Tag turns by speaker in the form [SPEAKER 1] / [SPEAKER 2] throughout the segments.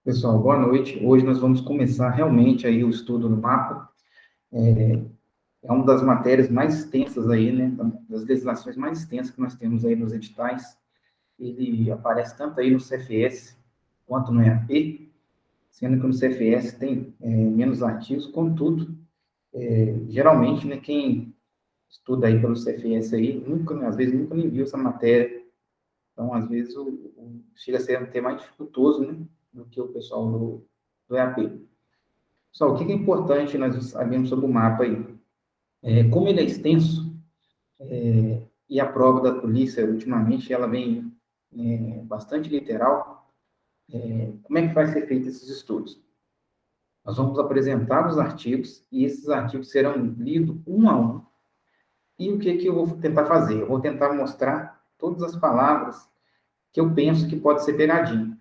[SPEAKER 1] Pessoal, boa noite. Hoje nós vamos começar realmente aí o estudo do mapa. É uma das matérias mais extensas aí, né, das legislações mais extensas que nós temos aí nos editais. Ele aparece tanto aí no CFS quanto no EAP, sendo que no CFS tem menos artigos, contudo, geralmente, né, quem estuda aí pelo CFS aí, às vezes nunca nem viu essa matéria. Então, às vezes, chega a ser até mais dificultoso, né, do que o pessoal do EAP. Pessoal, o que é importante nós sabemos sobre o mapa aí? Como ele é extenso, e a prova da polícia, ultimamente, ela vem bastante literal, como é que vai ser feito esses estudos? Nós vamos apresentar os artigos, e esses artigos serão lidos um a um. E o que eu vou tentar fazer? Eu vou tentar mostrar todas as palavras que eu penso que pode ser pegadinha.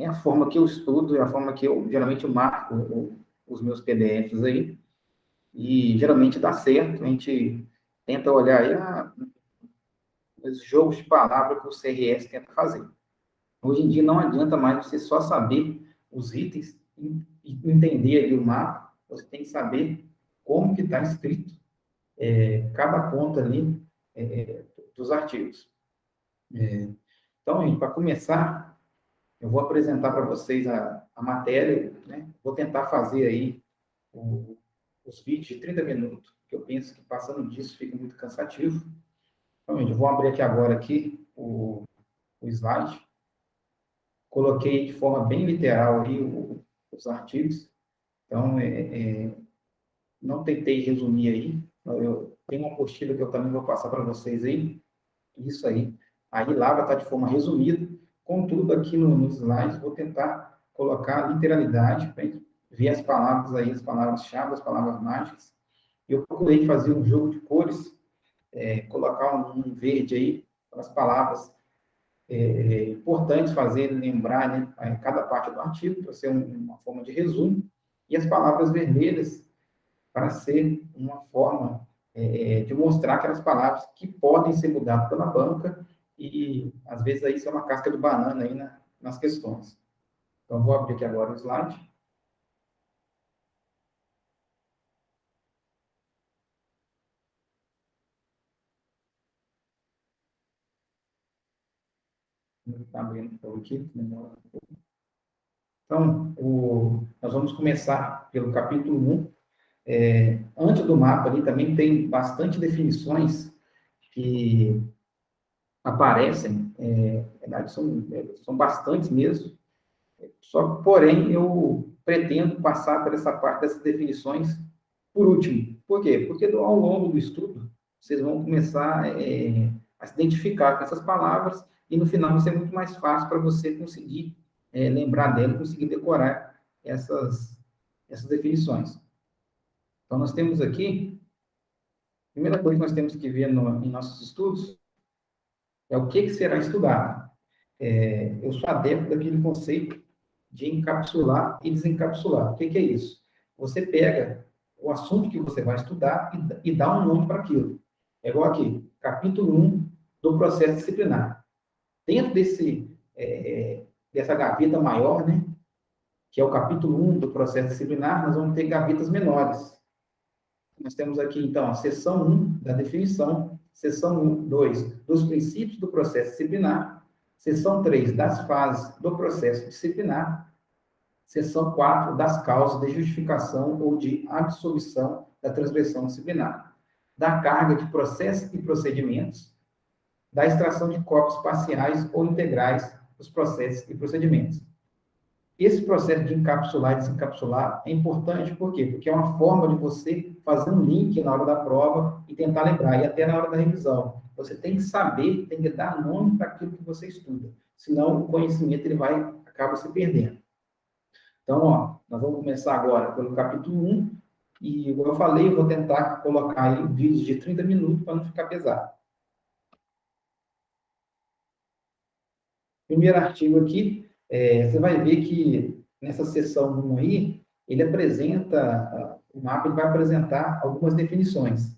[SPEAKER 1] É a forma que eu estudo, é a forma que geralmente eu marco os meus PDFs aí, e geralmente dá certo. A gente tenta olhar aí os jogos de palavra que o CRS tenta fazer. Hoje em dia não adianta mais você só saber os itens e entender ali o mapa, você tem que saber como que está escrito cada ponto ali dos artigos. Então, para começar, eu vou apresentar para vocês a matéria, né? Vou tentar fazer aí os vídeos de 30 minutos, que eu penso que passando disso fica muito cansativo. Então, eu vou abrir aqui agora o slide, coloquei de forma bem literal aí os artigos, então não tentei resumir aí, eu tenho uma apostila que eu também vou passar para vocês aí, isso aí lá vai estar de forma resumida, contudo aqui nos slides vou tentar colocar literalidade, para ver as palavras aí, as palavras-chave, as palavras mágicas. Eu procurei fazer um jogo de cores, colocar um verde aí, para as palavras importante fazer, lembrar, né, cada parte do artigo, para ser uma forma de resumo, e as palavras vermelhas, para ser uma forma de mostrar aquelas palavras que podem ser mudadas pela banca, e às vezes aí isso é uma casca de banana aí nas questões. Então, vou abrir aqui agora o slide. Está abrindo por aqui. Então, nós vamos começar pelo capítulo 1. Antes do mapa ali também tem bastante definições que aparecem, na verdade são bastantes mesmo, só que, porém, eu pretendo passar por essa parte dessas definições por último. Por quê? Porque ao longo do estudo, vocês vão começar a se identificar com essas palavras e no final vai ser muito mais fácil para você conseguir lembrar dela, conseguir decorar essas definições. Então, nós temos aqui, a primeira coisa que nós temos que ver em nossos estudos é o que será estudado. Eu sou adepto daquele conceito de encapsular e desencapsular. O que é isso? Você pega o assunto que você vai estudar e dá um nome para aquilo. É igual aqui, capítulo 1 do processo disciplinar. Dentro dessa gaveta maior, né, que é o capítulo 1 do processo disciplinar, nós vamos ter gavetas menores. Nós temos aqui, então, a seção 1 da definição, seção 2 dos princípios do processo disciplinar, seção 3 das fases do processo disciplinar, seção 4 das causas de justificação ou de absolvição da transgressão disciplinar, da carga de processos e procedimentos, da extração de cópias parciais ou integrais dos processos e procedimentos. Esse processo de encapsular e desencapsular é importante, por quê? Porque é uma forma de você fazer um link na hora da prova e tentar lembrar, e até na hora da revisão. Você tem que saber, tem que dar nome para aquilo que você estuda, senão o conhecimento acaba se perdendo. Então, nós vamos começar agora pelo capítulo 1, e, como eu falei, eu vou tentar colocar aí vídeos de 30 minutos para não ficar pesado. Primeiro artigo aqui, você vai ver que nessa seção 1 aí, ele apresenta, o mapa ele vai apresentar algumas definições.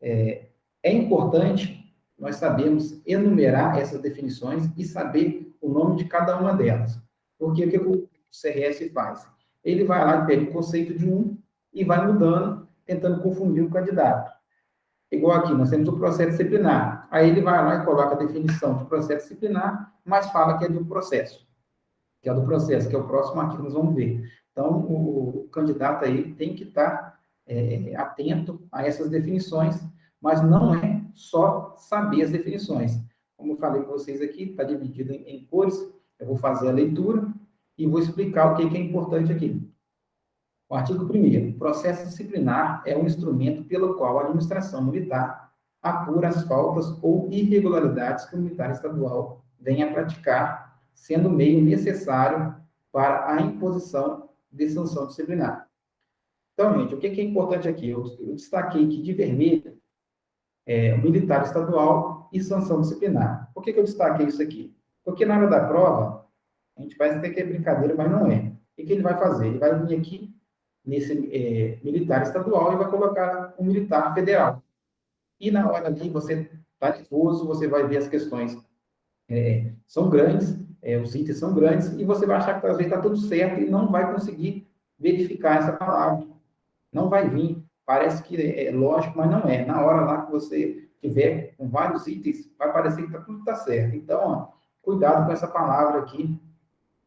[SPEAKER 1] É importante nós sabermos enumerar essas definições e saber o nome de cada uma delas. Porque o que CRS faz? Ele vai lá e pega o conceito de um e vai mudando, tentando confundir o candidato. Igual aqui, nós temos o processo disciplinar. Aí ele vai lá e coloca a definição de processo disciplinar, mas fala que é do processo, que é do processo, que é o próximo artigo que nós vamos ver. Então, o candidato aí tem que estar atento a essas definições, mas não é só saber as definições. Como eu falei para vocês aqui, está dividido em cores, eu vou fazer a leitura e vou explicar o que é importante aqui. O artigo 1º, processo disciplinar é um instrumento pelo qual a administração militar apura as faltas ou irregularidades que o militar estadual venha a praticar, sendo meio necessário para a imposição de sanção disciplinar. Então, gente, o que é importante aqui? Eu destaquei que de vermelho é o militar estadual e sanção disciplinar. Por que eu destaquei isso aqui? Porque na hora da prova, a gente parece até que é brincadeira, mas não é. O que ele vai fazer? Ele vai vir aqui nesse militar estadual e vai colocar um militar federal. E na hora ali, você está nervoso, você vai ver as questões são grandes, os itens são grandes, e você vai achar que às vezes está tudo certo e não vai conseguir verificar essa palavra. Não vai vir. Parece que é lógico, mas não é. Na hora lá que você tiver com vários itens, vai parecer que tudo está certo. Então, ó, cuidado com essa palavra aqui,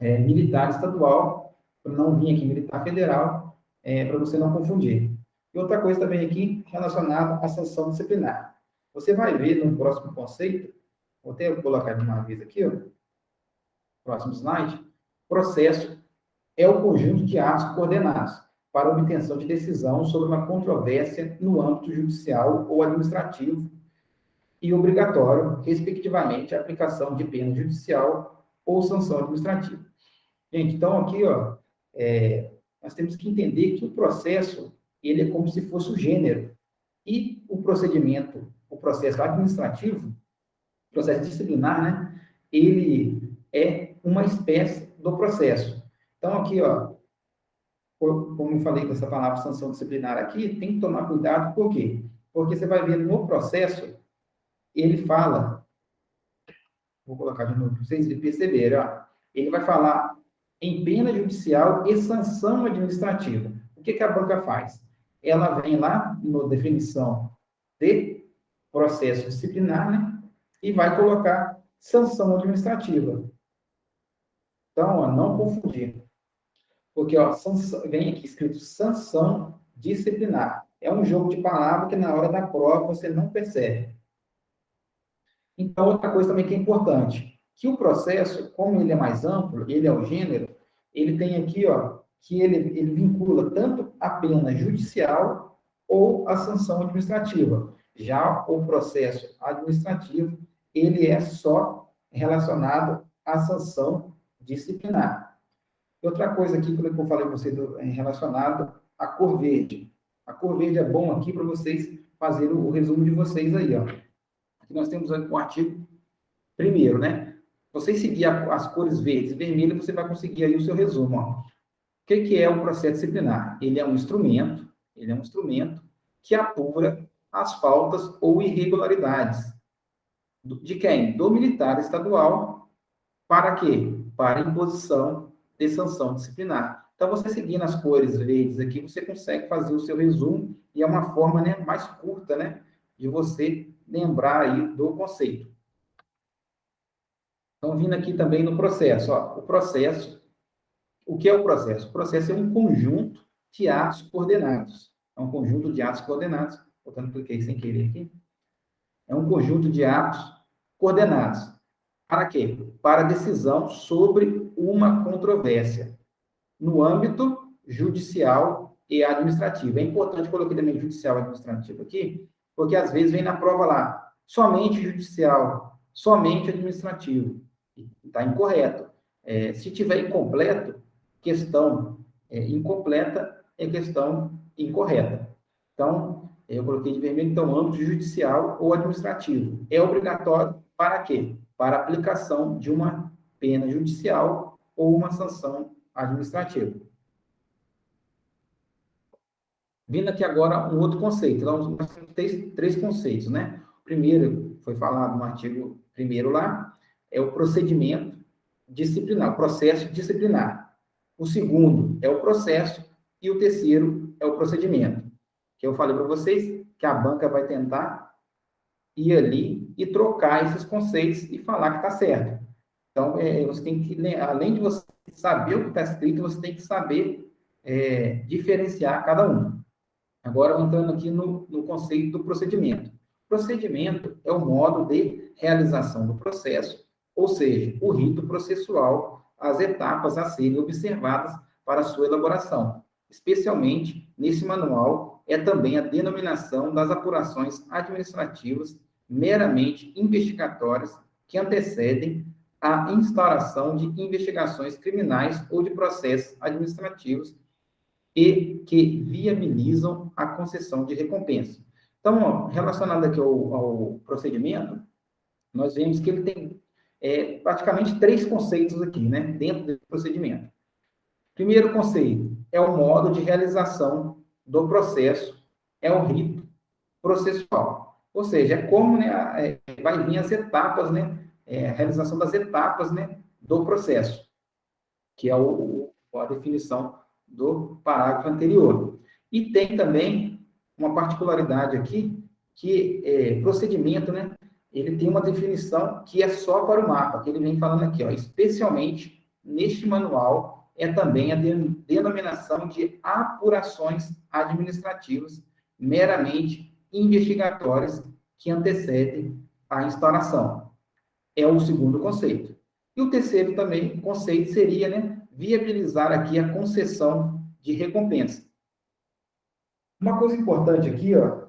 [SPEAKER 1] militar estadual, para não vir aqui militar federal, para você não confundir. E outra coisa também aqui, relacionada à sanção disciplinar. Você vai ver no próximo conceito, vou até colocar de uma vez aqui, ó, próximo slide, processo é o conjunto de atos coordenados para obtenção de decisão sobre uma controvérsia no âmbito judicial ou administrativo e obrigatório, respectivamente, a aplicação de pena judicial ou sanção administrativa. Gente, então aqui, ó, nós temos que entender que o processo, ele é como se fosse o gênero, e o procedimento, o processo administrativo, o processo disciplinar, né, ele é uma espécie do processo. Então aqui, ó, como eu falei com essa palavra sanção disciplinar aqui, tem que tomar cuidado, por quê? Porque você vai ver no processo, ele fala, vou colocar de novo para vocês perceberem, ó, ele vai falar em pena judicial e sanção administrativa. O que a banca faz? Ela vem lá na definição de processo disciplinar, né, e vai colocar sanção administrativa. Então, ó, não confundir. Porque, ó, vem aqui escrito sanção disciplinar. É um jogo de palavras que na hora da prova você não percebe. Então, outra coisa também que é importante, que o processo, como ele é mais amplo, ele é o gênero, ele tem aqui, ó, que ele vincula tanto a pena judicial ou a sanção administrativa. Já o processo administrativo, ele é só relacionado à sanção disciplinar. E outra coisa aqui, que eu falei para vocês, relacionado à cor verde. A cor verde é bom aqui para vocês fazerem o resumo de vocês aí, ó. Aqui nós temos o artigo 1º, né? Você seguir as cores verdes e vermelhas, você vai conseguir aí o seu resumo, ó. O que é o processo disciplinar? Ele é um instrumento que apura as faltas ou irregularidades. De quem? Do militar estadual. Para quê? Para imposição de sanção disciplinar. Então, você seguindo as cores verdes aqui, você consegue fazer o seu resumo, e é uma forma, né, mais curta, né, de você lembrar aí do conceito. Então, vindo aqui também no processo, ó, o processo. O que é o processo? O processo é um conjunto de atos coordenados. É um conjunto de atos coordenados. Portanto, cliquei sem querer aqui. É um conjunto de atos coordenados. Para quê? Para decisão sobre uma controvérsia no âmbito judicial e administrativo. É importante colocar também judicial e administrativo aqui, porque às vezes vem na prova lá, somente judicial, somente administrativo. Está incorreto. Se tiver incompleto, questão incompleta é questão incorreta. Então, eu coloquei de vermelho, então, âmbito judicial ou administrativo. É obrigatório para quê? Para aplicação de uma pena judicial ou uma sanção administrativa. Vindo aqui agora um outro conceito. Então, nós temos três conceitos, né? O primeiro, foi falado no artigo 1º lá, é o procedimento disciplinar, o processo disciplinar. O segundo é o processo e o terceiro é o procedimento. Que eu falei para vocês que a banca vai tentar ir ali e trocar esses conceitos e falar que está certo. Então, você tem que, além de você saber o que está escrito, você tem que saber diferenciar cada um. Agora, entrando aqui no conceito do procedimento. Procedimento é o modo de realização do processo, ou seja, o rito processual, as etapas a serem observadas para sua elaboração. Especialmente, nesse manual, é também a denominação das apurações administrativas meramente investigatórias que antecedem a instauração de investigações criminais ou de processos administrativos e que viabilizam a concessão de recompensa. Então, ó, relacionado aqui ao procedimento, nós vemos que ele tem praticamente três conceitos aqui, né, dentro do procedimento. Primeiro conceito é o modo de realização do processo, é o rito processual. Ou seja, é como, né, vai vir as etapas, né, a realização das etapas, né, do processo, que é a definição do parágrafo anterior. E tem também uma particularidade aqui, que procedimento, né, ele tem uma definição que é só para o mapa, que ele vem falando aqui, ó, especialmente neste manual, é também a denominação de apurações administrativas meramente investigatórias que antecedem a instauração. É o segundo conceito. E o terceiro também conceito seria, né, viabilizar aqui a concessão de recompensa. Uma coisa importante aqui, ó,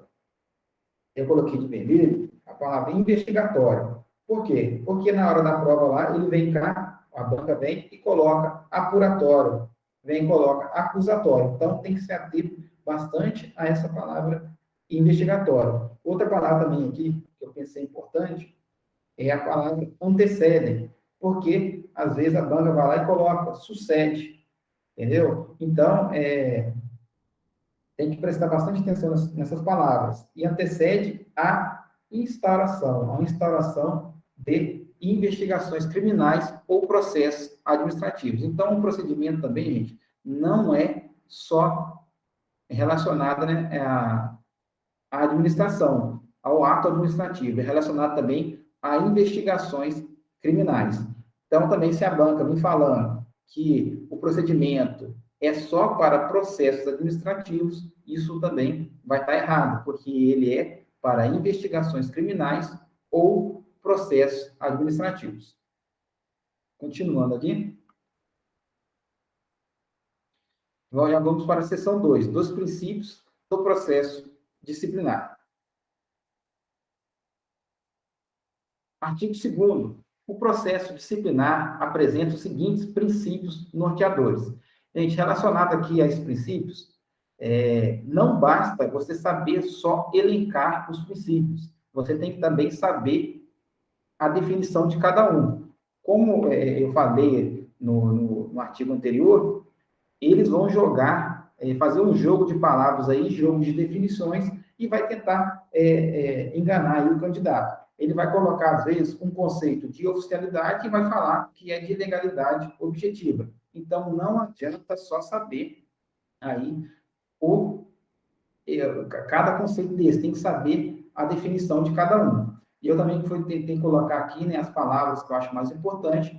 [SPEAKER 1] eu coloquei de vermelho a palavra investigatório. Por quê? Porque na hora da prova lá, ele vem cá, a banca vem e coloca apuratório, vem e coloca acusatório. Então, tem que se ater bastante a essa palavra investigatório. Outra palavra também aqui, que eu pensei importante, é a palavra antecedem, porque, às vezes, a banca vai lá e coloca sucede, entendeu? Então, tem que prestar bastante atenção nessas palavras. E antecede a instauração de investigações criminais ou processos administrativos. Então, o procedimento também, gente, não é só relacionado, né, à administração, ao ato administrativo, é relacionado também a investigações criminais. Então, também, se a banca me falando que o procedimento é só para processos administrativos, isso também vai estar errado, porque ele é para investigações criminais ou processos administrativos. Continuando aqui. Já vamos para a seção 2, dos princípios do processo disciplinar. Artigo 2º. O processo disciplinar apresenta os seguintes princípios norteadores. Gente, relacionado aqui a esses princípios, não basta você saber só elencar os princípios. Você tem que também saber a definição de cada um. Como eu falei no artigo anterior, eles vão jogar, fazer um jogo de palavras aí, jogo de definições, e vai tentar enganar aí o candidato. Ele vai colocar, às vezes, um conceito de oficialidade e vai falar que é de legalidade objetiva. Então, não adianta só saber aí cada conceito desse, tem que saber a definição de cada um. E eu também tentei colocar aqui, né, as palavras que eu acho mais importante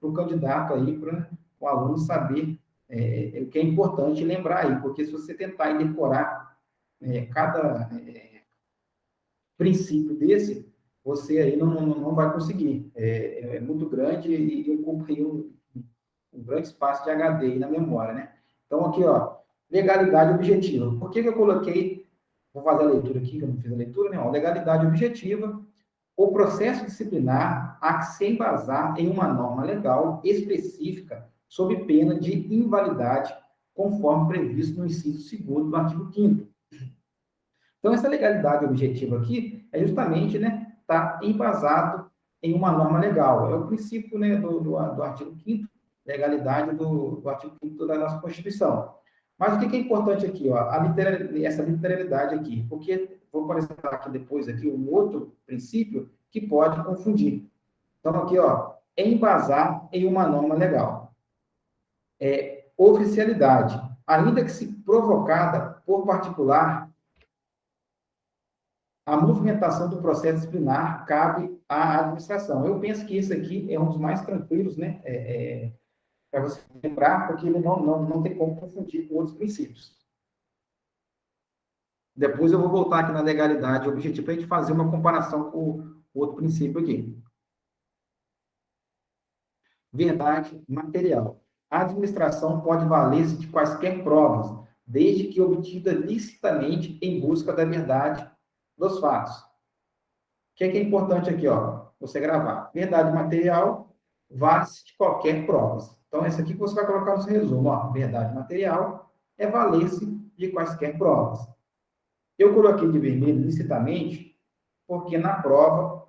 [SPEAKER 1] para o candidato aí, para o aluno saber o que é importante lembrar aí, porque se você tentar decorar cada princípio desse, você aí não vai conseguir. É muito grande e ocupa aí um grande espaço de HD aí na memória, né? Então, aqui, ó, legalidade objetiva. Por que eu coloquei, vou fazer a leitura aqui, que eu não fiz a leitura, né? Ó, legalidade objetiva, o processo disciplinar há que se embasar em uma norma legal específica sob pena de invalidade, conforme previsto no inciso 2º do artigo 5º. Então, essa legalidade objetiva aqui é justamente, né, tá embasado em uma norma legal. É o princípio, né, do artigo 5º, legalidade do artigo 5º da nossa Constituição. Mas o que é importante aqui, ó, essa literalidade aqui, porque vou apresentar aqui depois aqui um outro princípio que pode confundir. Então, aqui, ó, embasar em uma norma legal. Oficialidade. Ainda que se provocada por particular, a movimentação do processo disciplinar cabe à administração. Eu penso que esse aqui é um dos mais tranquilos, né? Para você lembrar, porque ele não tem como confundir com outros princípios. Depois eu vou voltar aqui na legalidade, o objetivo é a gente fazer uma comparação com o outro princípio aqui. Verdade material. A administração pode valer-se de quaisquer provas, desde que obtida licitamente em busca da verdade dos fatos. O que é importante aqui, ó? Você gravar. Verdade material vale-se de qualquer prova. Então, esse aqui que você vai colocar no seu resumo, ó. Verdade material é valer-se de quaisquer provas. Eu coloquei de vermelho licitamente, porque na prova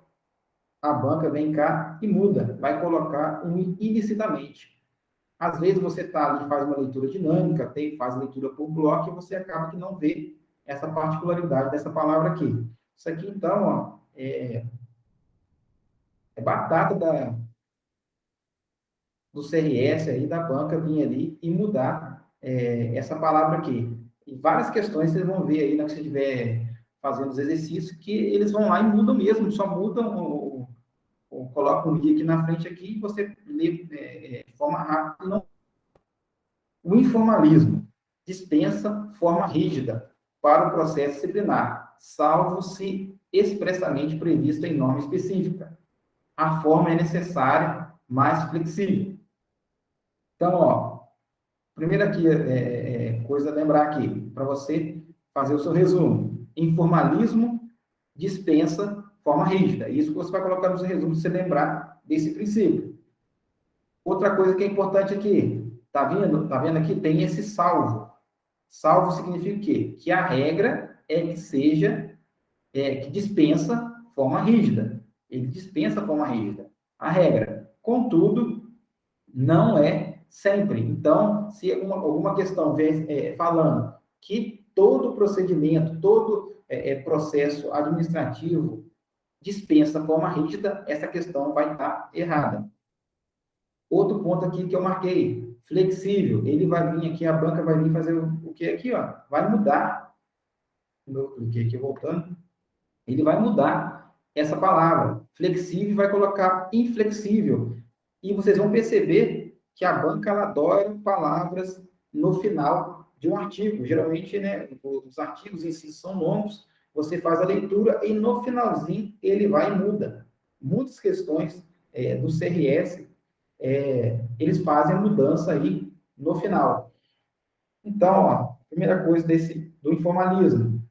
[SPEAKER 1] a banca vem cá e muda, vai colocar um ilicitamente. Às vezes você está ali, faz uma leitura dinâmica, faz leitura por bloco, e você acaba que não vê essa particularidade dessa palavra aqui. Isso aqui, então, ó, é batata do CRS aí, da banca, vir ali e mudar essa palavra aqui. E várias questões vocês vão ver aí, na hora que você estiver fazendo os exercícios, que eles vão lá e mudam mesmo, só mudam coloca um i aqui na frente aqui e você lê de forma rápida. Não. O informalismo dispensa forma rígida para o processo disciplinar, salvo se expressamente previsto em norma específica. A forma é necessária, mais flexível. Então, ó, primeiro aqui, coisa a lembrar aqui, para você fazer o seu resumo. Informalismo dispensa forma rígida. Isso que você vai colocar no seu resumo, para você lembrar desse princípio. Outra coisa que é importante aqui, tá vendo? Tá vendo aqui? Tem esse salvo. Salvo significa o quê? Que a regra é que seja, que dispensa forma rígida. Ele dispensa forma rígida. A regra. Contudo, não é sempre. Então, se alguma questão vem falando que todo procedimento, todo processo administrativo dispensa forma rígida, essa questão vai estar errada. Outro ponto aqui que eu marquei, flexível. Ele vai vir aqui, a banca vai vir fazer o que aqui, ó? Vai mudar. Eu cliquei aqui voltando. Ele vai mudar essa palavra. Flexível vai colocar inflexível. E vocês vão perceber que a banca ela adora palavras no final de um artigo. Geralmente, né, os artigos em si são longos, você faz a leitura e no finalzinho ele vai e muda. Muitas questões do CRS, eles fazem a mudança aí no final. Então, ó, primeira coisa do informalismo,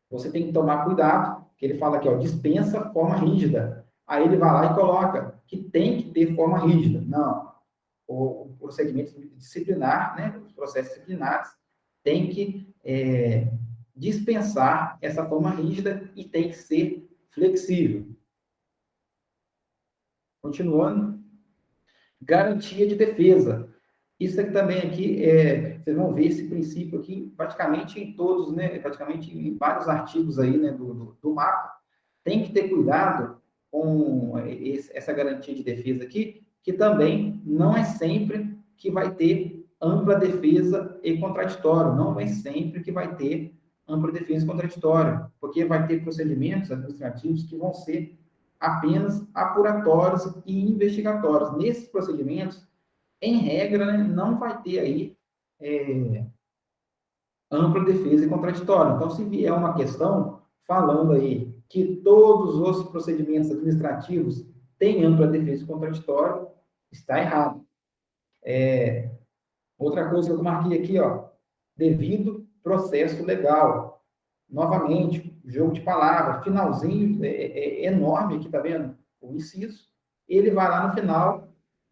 [SPEAKER 1] você tem que tomar cuidado, que ele fala aqui, ó, dispensa forma rígida. Aí ele vai lá e coloca que tem que ter forma rígida. Não. O procedimento disciplinar, né, os processos disciplinares, tem que dispensar essa forma rígida e tem que ser flexível. Continuando. Garantia de defesa. Isso aqui também aqui, vocês vão ver esse princípio aqui praticamente em todos, né, praticamente em vários artigos aí, né, do mapa. Tem que ter cuidado com essa garantia de defesa aqui, que também não é sempre que vai ter ampla defesa e contraditório, não é sempre que vai ter ampla defesa e contraditório, porque vai ter procedimentos administrativos que vão ser apenas apuratórios e investigatórios. Nesses procedimentos, em regra, né, não vai ter aí ampla defesa e contraditório. Então, se vier uma questão falando aí que todos os procedimentos administrativos têm ampla defesa e contraditório, está errado. Outra coisa que eu marquei aqui, ó, devido processo legal. Novamente, jogo de palavras, finalzinho enorme aqui, tá vendo? O inciso. Ele vai lá no final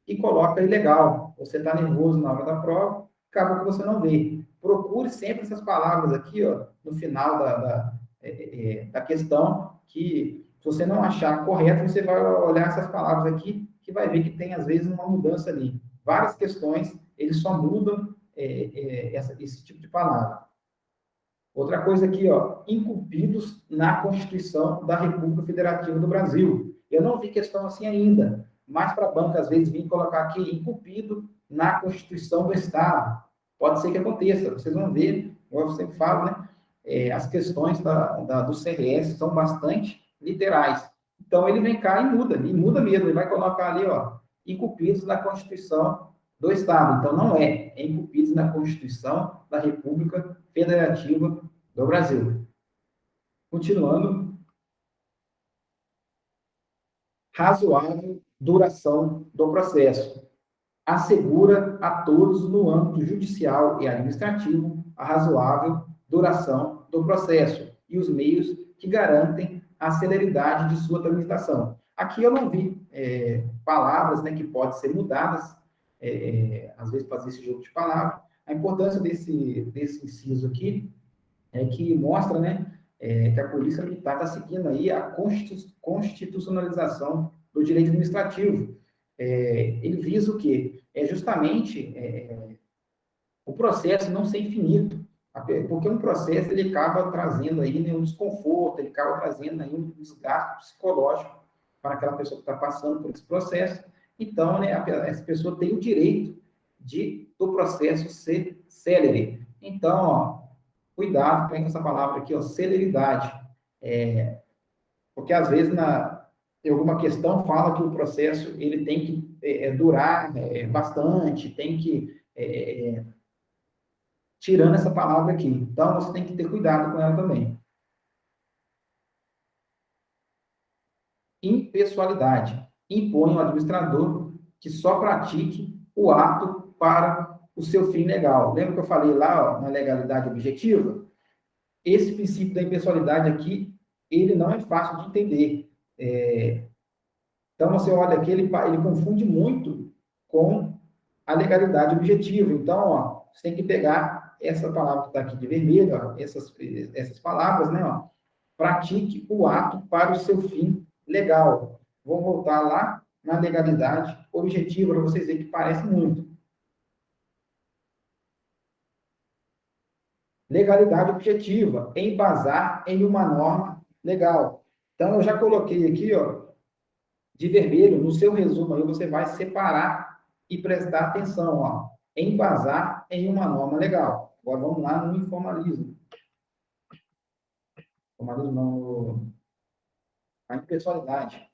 [SPEAKER 1] e coloca ilegal. Você está nervoso na hora da prova, acaba que você não vê. Procure sempre essas palavras aqui, ó, no final da questão, que se você não achar correto, você vai olhar essas palavras aqui, que vai ver que tem, às vezes, uma mudança ali. Várias questões, eles só mudam esse tipo de palavra. Outra coisa aqui, ó, incumpridos na Constituição da República Federativa do Brasil. Eu não vi questão assim ainda, mas para a banca, às vezes, vim colocar aqui incumprido na Constituição do Estado. Pode ser que aconteça, vocês vão ver, como eu sempre falo, né? As questões do CRS são bastante literais. Então, ele vem cá e muda mesmo, ele vai colocar ali, ó, incumpridos na Constituição do Estado. Então, não é incumpridos na Constituição da República Federativa do Brasil. Continuando, razoável duração do processo. Assegura a todos, no âmbito judicial e administrativo, a razoável duração do processo e os meios que garantem a celeridade de sua tramitação. Aqui eu não vi palavras, né, que podem ser mudadas, às vezes fazer esse jogo de palavras. A importância desse inciso aqui é que mostra, né, que a Polícia Militar está seguindo aí a constitucionalização do direito administrativo. Ele visa o quê? Justamente o processo não ser infinito, porque um processo ele acaba trazendo aí, né, um desconforto, ele acaba trazendo aí um desgaste psicológico para aquela pessoa que está passando por esse processo. Então, né, essa pessoa tem o direito do processo ser célere. Então, ó, cuidado com essa palavra aqui, ó, celeridade. Porque, às vezes, em alguma questão, fala que o processo ele tem que durar bastante, tem que... tirando essa palavra aqui. Então, você tem que ter cuidado com ela também. Impessoalidade. Impõe ao administrador que só pratique o ato para o seu fim legal. Lembra que eu falei lá, ó, na legalidade objetiva? Esse princípio da impessoalidade aqui, ele não é fácil de entender. Então, você olha aqui, ele confunde muito com a legalidade objetiva. Então, ó, você tem que pegar essa palavra que está aqui de vermelho, ó, essas palavras, né? Ó, pratique o ato para o seu fim legal. Vou voltar lá na legalidade objetiva, para vocês verem que parece muito. Legalidade objetiva, embasar em uma norma legal. Então, eu já coloquei aqui, ó, de vermelho, no seu resumo aí, você vai separar e prestar atenção, ó, embasar em uma norma legal. Agora, vamos lá no informalismo. Informalismo não, a impessoalidade.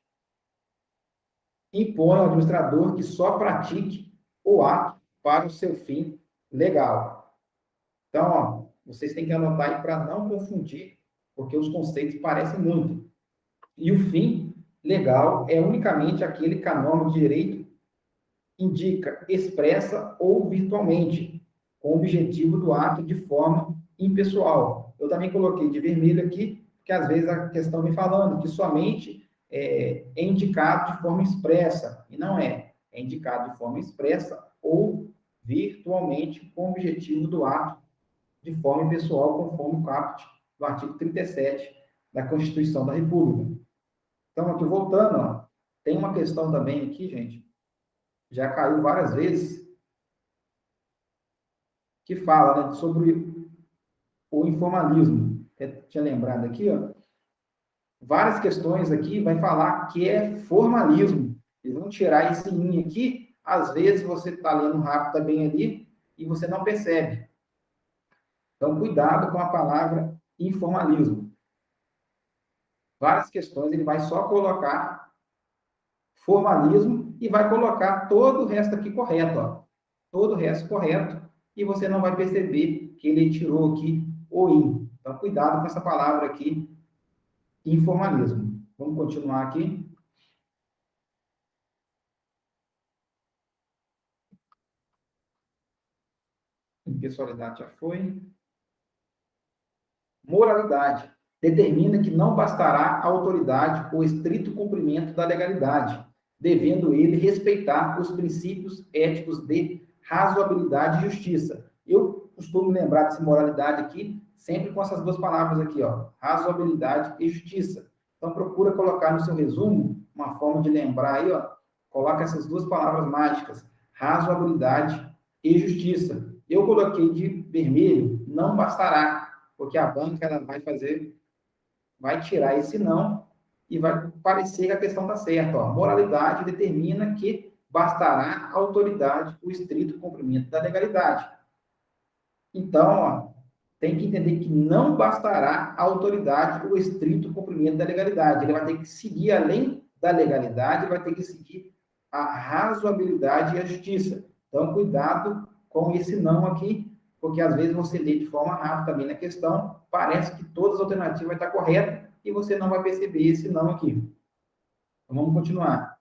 [SPEAKER 1] Impõe ao administrador que só pratique o ato para o seu fim legal. Então, ó, vocês têm que anotar aí para não confundir, porque os conceitos parecem muito. E o fim legal é unicamente aquele que a norma de direito indica expressa ou virtualmente, com o objetivo do ato de forma impessoal. Eu também coloquei de vermelho aqui, porque às vezes a questão vem falando que somente é indicado de forma expressa, e não é. É indicado de forma expressa ou virtualmente, com o objetivo do ato de forma impessoal, conforme o caput do artigo 37 da Constituição da República. Então, aqui voltando, ó, tem uma questão também aqui, gente, já caiu várias vezes, que fala, né, sobre o informalismo. Eu tinha lembrado aqui, ó, várias questões aqui vai falar que é formalismo. Eles vão tirar esse in aqui, às vezes você está lendo rápido também ali e você não percebe. Então, cuidado com a palavra informalismo. Várias questões ele vai só colocar formalismo e vai colocar todo o resto aqui correto, ó. Todo o resto correto, e você não vai perceber que ele tirou aqui o in. Então, cuidado com essa palavra aqui, informalismo. Vamos continuar aqui. Impessoalidade já foi. Moralidade. Determina que não bastará a autoridade o estrito cumprimento da legalidade, devendo ele respeitar os princípios éticos de razoabilidade e justiça. Eu costumo lembrar dessa moralidade aqui, sempre com essas duas palavras aqui, ó, razoabilidade e justiça. Então, procura colocar no seu resumo uma forma de lembrar aí, ó, coloca essas duas palavras mágicas, razoabilidade e justiça. Eu coloquei de vermelho, não bastará, porque a banca ela vai tirar esse não e vai parecer que a questão está certa. Ó. Moralidade determina que bastará a autoridade o estrito cumprimento da legalidade. Então, ó, tem que entender que não bastará a autoridade o estrito cumprimento da legalidade. Ele vai ter que seguir, além da legalidade, vai ter que seguir a razoabilidade e a justiça. Então, cuidado com esse não aqui, porque às vezes você lê de forma rápida também na questão, parece que todas as alternativas vão estar corretas e você não vai perceber esse não aqui. Então, vamos continuar.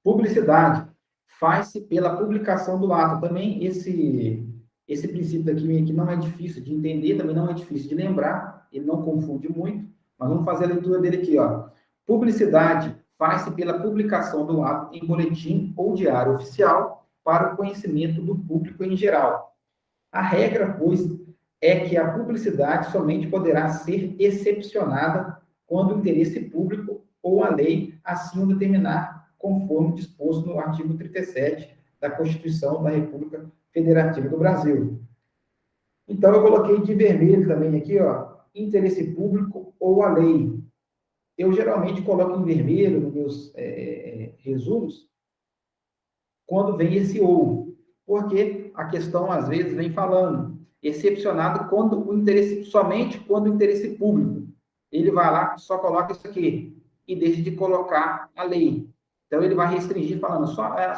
[SPEAKER 1] Publicidade faz-se pela publicação do ato. Também esse princípio aqui que não é difícil de entender, também não é difícil de lembrar, ele não confunde muito, mas vamos fazer a leitura dele aqui, ó. Publicidade faz-se pela publicação do ato em boletim ou diário oficial para o conhecimento do público em geral. A regra, pois, é que a publicidade somente poderá ser excepcionada quando o interesse público ou a lei assim o determinar, conforme disposto no artigo 37 da Constituição da República Federativa do Brasil. Então, eu coloquei de vermelho também aqui, ó, interesse público ou a lei. Eu geralmente coloco em vermelho nos meus resumos, quando vem esse ou, porque a questão, às vezes, vem falando, excepcionado quando o interesse, somente quando o interesse público. Ele vai lá, só coloca isso aqui, e deixa de colocar a lei. Então, ele vai restringir, falando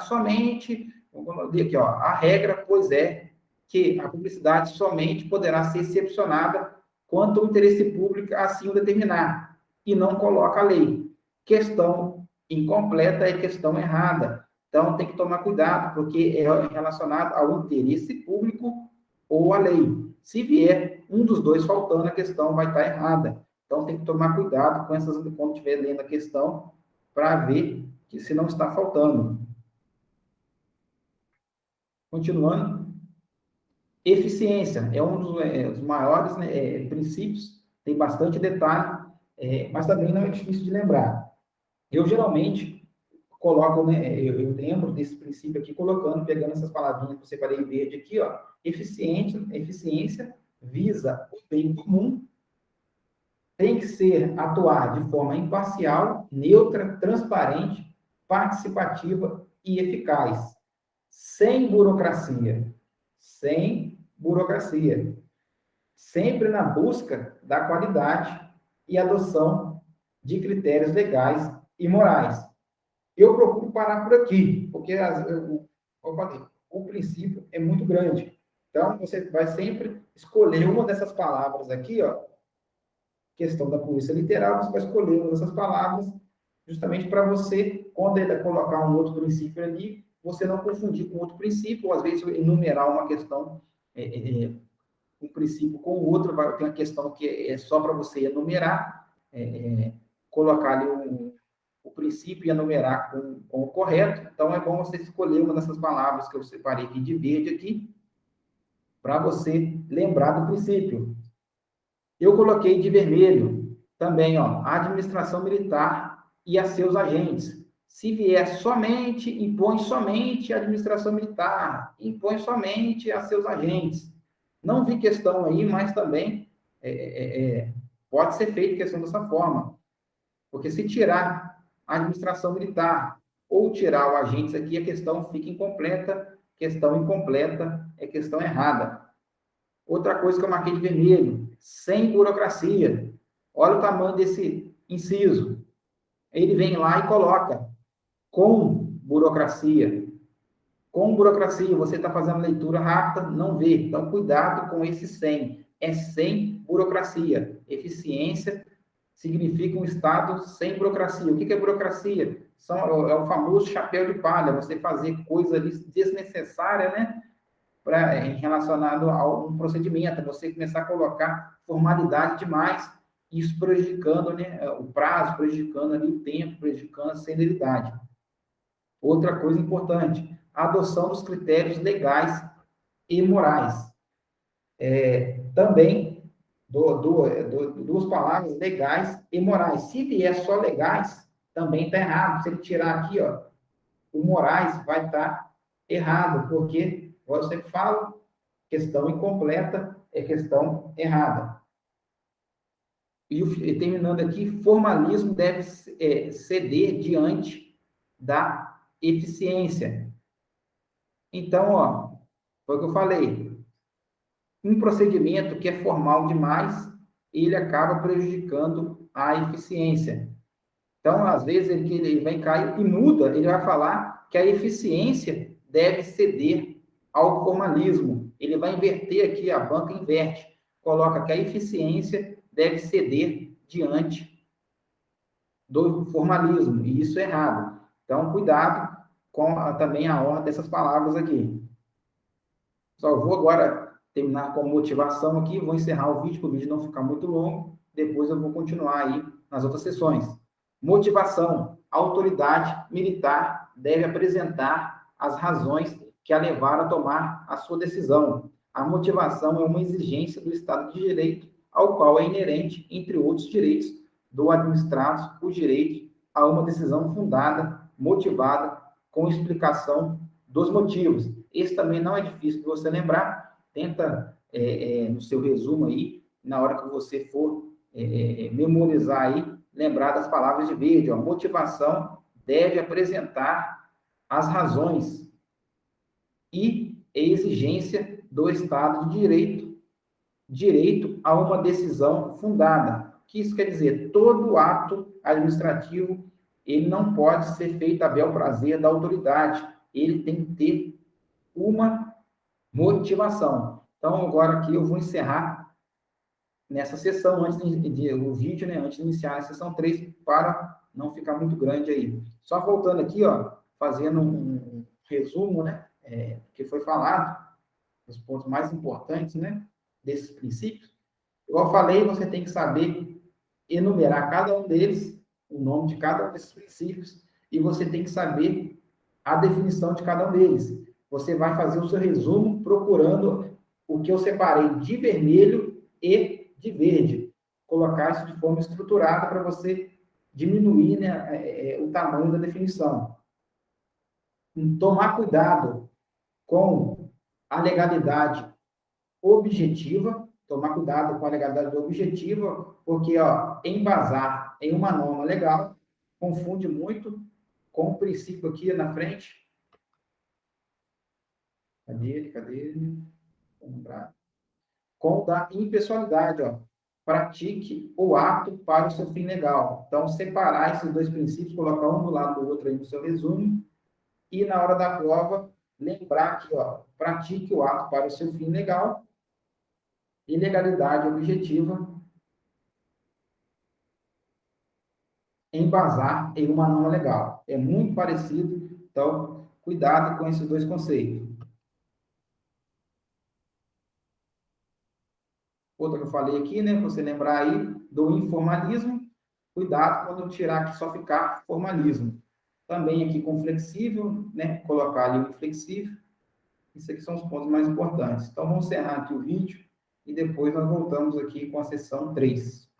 [SPEAKER 1] somente, vamos ler aqui, ó, a regra, pois é, que a publicidade somente poderá ser excepcionada quando o interesse público assim o determinar, e não coloca a lei. Questão incompleta é questão errada. Então, tem que tomar cuidado, porque é relacionado ao interesse público ou à lei. Se vier um dos dois faltando, a questão vai estar errada. Então, tem que tomar cuidado com essas, quando estiver lendo a questão, para ver que se não está faltando. Continuando. Eficiência é um dos maiores, né, princípios, tem bastante detalhe, mas também não é difícil de lembrar. Eu, geralmente, coloco, né, eu lembro desse princípio aqui, colocando, pegando essas palavrinhas que eu separei em verde aqui, ó, eficiência visa o bem comum, tem que ser, atuar de forma imparcial, neutra, transparente, participativa e eficaz, sem burocracia, sempre na busca da qualidade e adoção de critérios legais e morais. Eu procuro parar por aqui, porque eu falei, o princípio é muito grande. Então, você vai sempre escolher uma dessas palavras aqui, ó, questão da polícia literal, você vai escolher uma dessas palavras, justamente para você, quando ele colocar um outro princípio ali, você não confundir com outro princípio, ou às vezes enumerar uma questão, um princípio com o outro, vai ter uma questão que é só para você enumerar, colocar ali o princípio e enumerar com o correto. Então, é bom você escolher uma dessas palavras que eu separei aqui de verde aqui, para você lembrar do princípio. Eu coloquei de vermelho também, ó, a administração militar e a seus agentes. Se vier somente, impõe somente a administração militar, impõe somente a seus agentes. Não vi questão aí, mas também pode ser feita questão dessa forma. Porque se tirar a administração militar ou tirar o agente aqui, a questão fica incompleta. Questão incompleta é questão errada. Outra coisa que eu marquei de vermelho, sem burocracia. Olha o tamanho desse inciso. Ele vem lá e coloca com burocracia. Com burocracia, você está fazendo leitura rápida, não vê. Então, cuidado com esse sem. É sem burocracia. Eficiência significa um Estado sem burocracia. O que é burocracia? É o famoso chapéu de palha, você fazer coisa desnecessária, né? Relacionado a um procedimento, você começar a colocar formalidade demais, isso prejudicando, né, o prazo, prejudicando ali o tempo, prejudicando a celeridade. Outra coisa importante, a adoção dos critérios legais e morais. Também, duas palavras, legais e morais. Se vier só legais, também está errado. Se ele tirar aqui, ó, o morais vai estar errado, porque, como eu sempre falo, questão incompleta é questão errada. E terminando aqui, formalismo deve ceder diante da eficiência. Então, ó, foi o que eu falei. Um procedimento que é formal demais, ele acaba prejudicando a eficiência. Então, às vezes, ele vem cá e muda, ele vai falar que a eficiência deve ceder ao formalismo. Ele vai inverter aqui, a banca inverte, coloca que a eficiência deve ceder diante do formalismo, e isso é errado. Então, cuidado com também a ordem dessas palavras aqui. Só vou agora terminar com motivação aqui, vou encerrar o vídeo, para o vídeo não ficar muito longo, depois eu vou continuar aí nas outras sessões. Motivação. A autoridade militar deve apresentar as razões que a levaram a tomar a sua decisão. A motivação é uma exigência do Estado de Direito, ao qual é inerente, entre outros direitos, do administrado o direito a uma decisão fundada, motivada, com explicação dos motivos. Esse também não é difícil de você lembrar. Tenta, no seu resumo aí, na hora que você for memorizar aí, lembrar das palavras de verde. Ó, motivação deve apresentar as razões e exigência do Estado de direito a uma decisão fundada. O que isso quer dizer? Todo ato administrativo, ele não pode ser feito a bel prazer da autoridade. Ele tem que ter uma motivação. Então, agora aqui eu vou encerrar nessa sessão, o vídeo, né, antes de iniciar a sessão 3, para não ficar muito grande aí. Só voltando aqui, ó, fazendo um resumo, né, que foi falado, os pontos mais importantes, né, desses princípios. Igual eu falei, você tem que saber enumerar cada um deles, o nome de cada um desses princípios, e você tem que saber a definição de cada um deles. Você vai fazer o seu resumo procurando o que eu separei de vermelho e de verde. Colocar isso de forma estruturada para você diminuir, né, o tamanho da definição. Tomar cuidado com a legalidade objetiva, tomar cuidado com a legalidade objetiva, porque, ó, embasar em uma norma legal confunde muito com o princípio aqui na frente. Cadê ele? Vamos lembrar. Com o da impessoalidade, ó. Pratique o ato para o seu fim legal. Então, separar esses dois princípios, colocar um do lado do outro aí no seu resumo, e na hora da prova, lembrar que, ó, pratique o ato para o seu fim legal, e legalidade objetiva, embasar em uma norma legal. É muito parecido, então, cuidado com esses dois conceitos. Outra que eu falei aqui, né, você lembrar aí do informalismo, cuidado quando tirar aqui só ficar formalismo. Também aqui com flexível, né, colocar ali o flexível. Isso aqui são os pontos mais importantes. Então, vamos encerrar aqui o vídeo e depois nós voltamos aqui com a sessão 3.